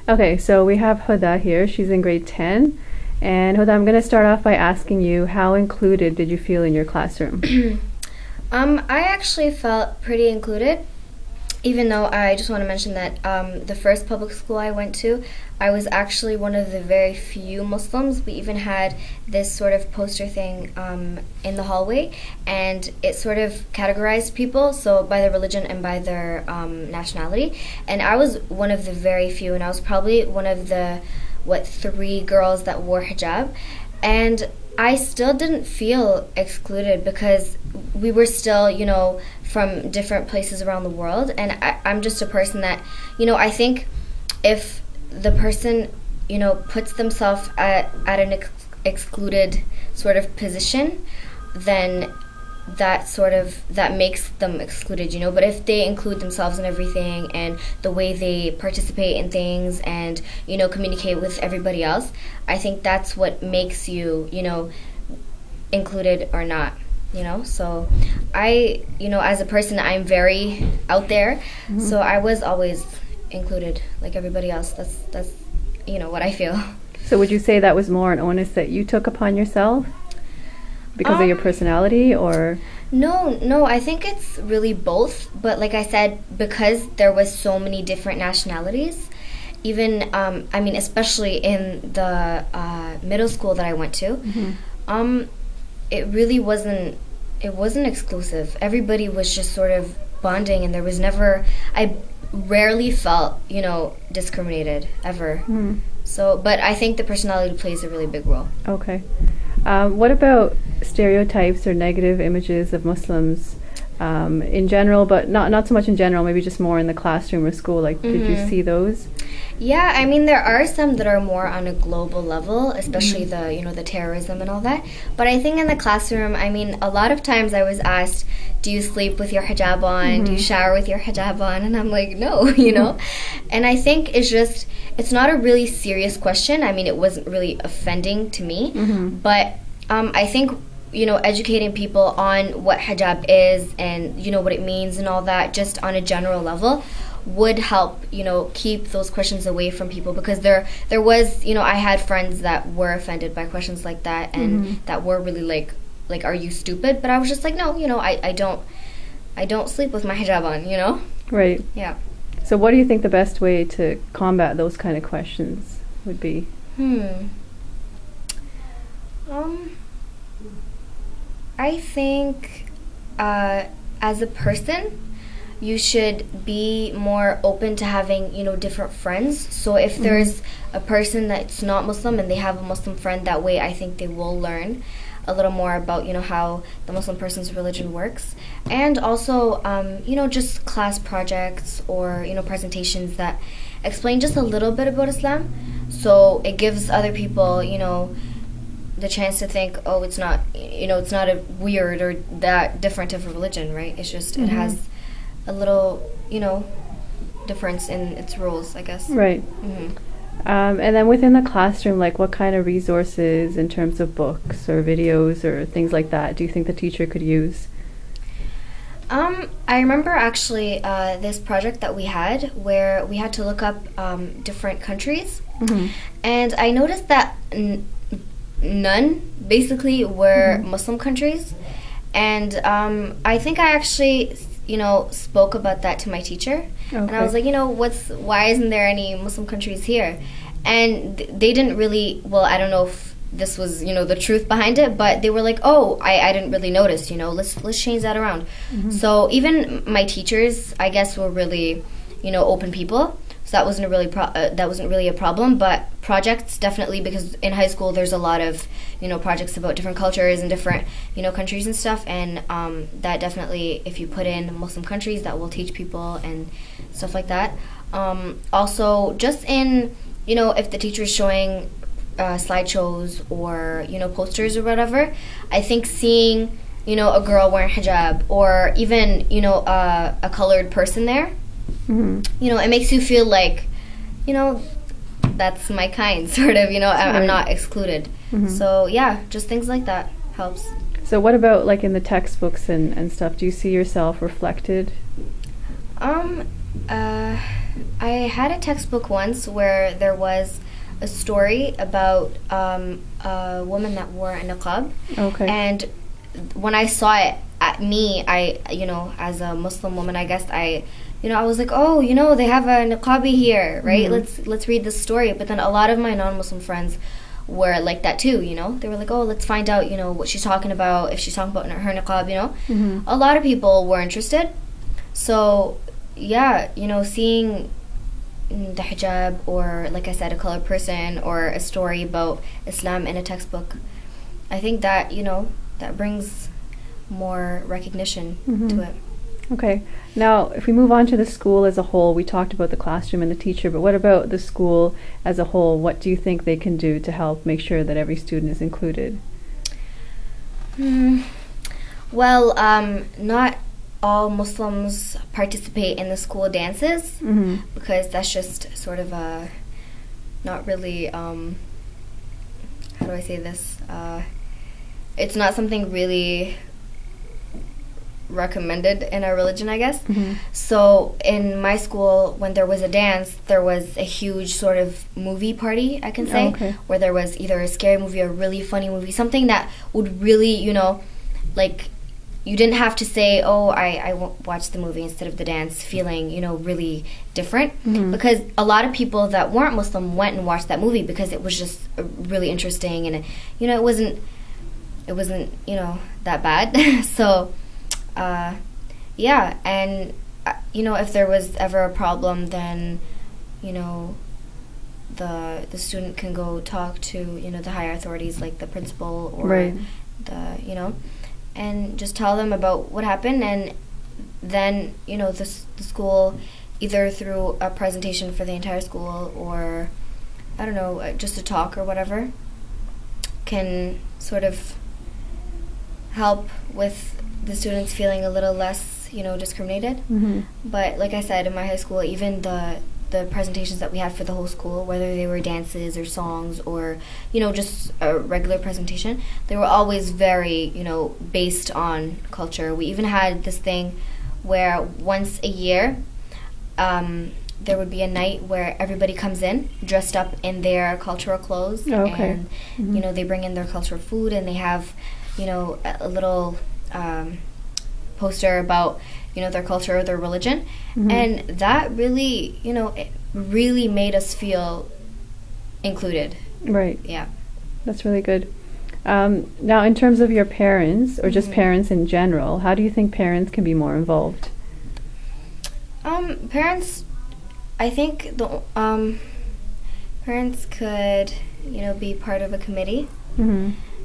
Okay, so we have Huda here. She's in grade 10. And Huda, I'm going to start off by asking you, how included did you feel in your classroom? I actually felt pretty included, even though I just want to mention that the first public school I went to, I was actually one of the very few Muslims. We even had this sort of poster thing in the hallway, and it sort of categorized people, so by their religion and by their nationality. And I was one of the very few, and I was probably one of the, three girls that wore hijab. And I still didn't feel excluded because we were still, from different places around the world. And I'm just a person that, I think if the person, puts themselves at an excluded sort of position, then that makes them excluded, but if they include themselves in everything and the way they participate in things and, communicate with everybody else, I think that's what makes you, included or not, so I, as a person, I'm very out there, so I was always included like everybody else. That's what I feel. So would you say that was more an onus that you took upon yourself because of your personality, or? No, I think it's really both. But like I said, because there was so many different nationalities, even, especially in the middle school that I went to, it really wasn't exclusive. Everybody was just sort of bonding, and there was never, I rarely felt, discriminated, ever. So, but I think the personality plays a really big role. Okay. What about stereotypes or negative images of Muslims in general, but not so much in general, maybe just more in the classroom or school? Like, did you see those? Yeah, there are some that are more on a global level, especially the terrorism and all that. But I think in the classroom, a lot of times I was asked, do you sleep with your hijab on? Do you shower with your hijab on? And I'm like, no, And I think it's not a really serious question. It wasn't really offending to me. But I think, educating people on what hijab is and, what it means and all that, just on a general level, would help, keep those questions away from people, because there was, I had friends that were offended by questions like that, and that were really like, are you stupid? But I was just like, no, I don't sleep with my hijab on, Right. Yeah. So what do you think the best way to combat those kind of questions would be? I think as a person, you should be more open to having, different friends. So if there's a person that's not Muslim and they have a Muslim friend, that way I think they will learn a little more about, how the Muslim person's religion works. And also, just class projects or, presentations that explain just a little bit about Islam. So it gives other people, the chance to think, oh, it's not a weird or that different of a religion, right? It's just, it has a little, difference in its rules, I guess. Right. And then within the classroom, like, what kind of resources in terms of books or videos or things like that do you think the teacher could use? I remember actually this project that we had where we had to look up different countries, and I noticed that none basically were Muslim countries, and I think I actually spoke about that to my teacher. Okay. And I was like, why isn't there any Muslim countries here? And they didn't really, I don't know if this was, the truth behind it, but they were like, oh, I didn't really notice, let's change that around. So even my teachers, I guess, were really, open people. So that wasn't really a problem, but projects definitely, because in high school there's a lot of, projects about different cultures and different, countries and stuff, and that definitely, if you put in Muslim countries, that will teach people and stuff like that. Also, just in, if the teacher's showing slideshows or, posters or whatever, I think seeing, a girl wearing hijab or even, a colored person there, it makes you feel like, that's my kind, sort of, I'm not excluded. So, yeah, just things like that helps. So what about, like, in the textbooks and stuff? Do you see yourself reflected? I I had a textbook once where there was a story about a woman that wore a niqab. Okay. And when I saw it, at me, I, as a Muslim woman, I guess I was like, oh, they have a niqabi here, right? Let's read this story. But then a lot of my non-Muslim friends were like that too, They were like, oh, let's find out, what she's talking about, if she's talking about her niqab, A lot of people were interested. So, yeah, seeing the hijab or, like I said, a colored person or a story about Islam in a textbook, I think that, that brings more recognition to it. Okay. Now, if we move on to the school as a whole, we talked about the classroom and the teacher, but what about the school as a whole? What do you think they can do to help make sure that every student is included? Well, not all Muslims participate in the school dances because that's just sort of a not really, how do I say this? It's not something really recommended in our religion, I guess. So in my school, when there was a dance, there was a huge sort of movie party, I can say, where there was either a scary movie or a really funny movie, something that would really, like, you didn't have to say, oh, I watched the movie instead of the dance, feeling, really different. Because a lot of people that weren't Muslim went and watched that movie because it was just really interesting, and it wasn't that bad. So yeah, and if there was ever a problem, then the student can go talk to the higher authorities, like the principal or the and just tell them about what happened, and then the school, either through a presentation for the entire school or I don't know, just a talk or whatever, can sort of help with the students feeling a little less, discriminated. But like I said, in my high school, even the presentations that we had for the whole school, whether they were dances or songs or, just a regular presentation, they were always very, based on culture. We even had this thing where once a year, there would be a night where everybody comes in dressed up in their cultural clothes. And, they bring in their cultural food, and they have, a little poster about their culture or their religion, and that really it really made us feel included. Right. Yeah, that's really good. Now, in terms of your parents or just parents in general, how do you think parents can be more involved? Parents, I think the parents could be part of a committee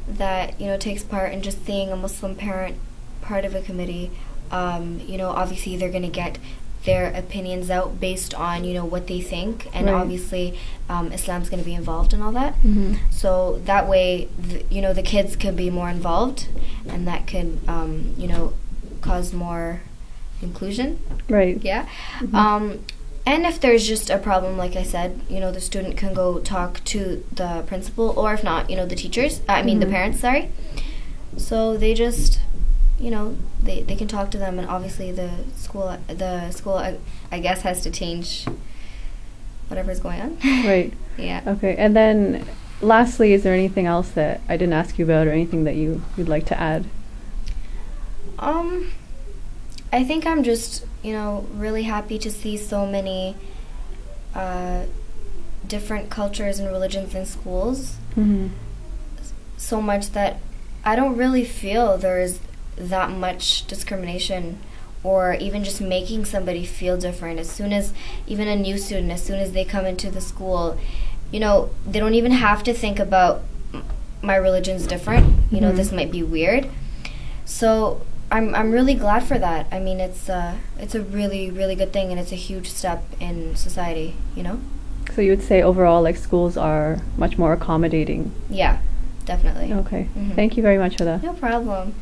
that takes part in just seeing a Muslim parent part of a committee. Obviously they're going to get their opinions out based on what they think, and obviously Islam's going to be involved in all that. So that way the kids can be more involved, and that can cause more inclusion. Right. Yeah. And if there's just a problem, like I said, the student can go talk to the principal, or if not, the teachers. The parents. Sorry. So they just, they can talk to them, and obviously the school, I guess, has to change whatever's going on. Right. Yeah. Okay. And then, lastly, is there anything else that I didn't ask you about, or anything that you'd like to add? I think I'm just, really happy to see so many different cultures and religions in schools. So much that I don't really feel there's that much discrimination, or even just making somebody feel different. As soon as, even a new student, as soon as they come into the school, they don't even have to think about my religion's different. This might be weird. So I'm really glad for that. I mean, it's a really, really good thing, and it's a huge step in society, So you would say overall, like, schools are much more accommodating? Yeah, definitely. Okay. Thank you very much for that. No problem.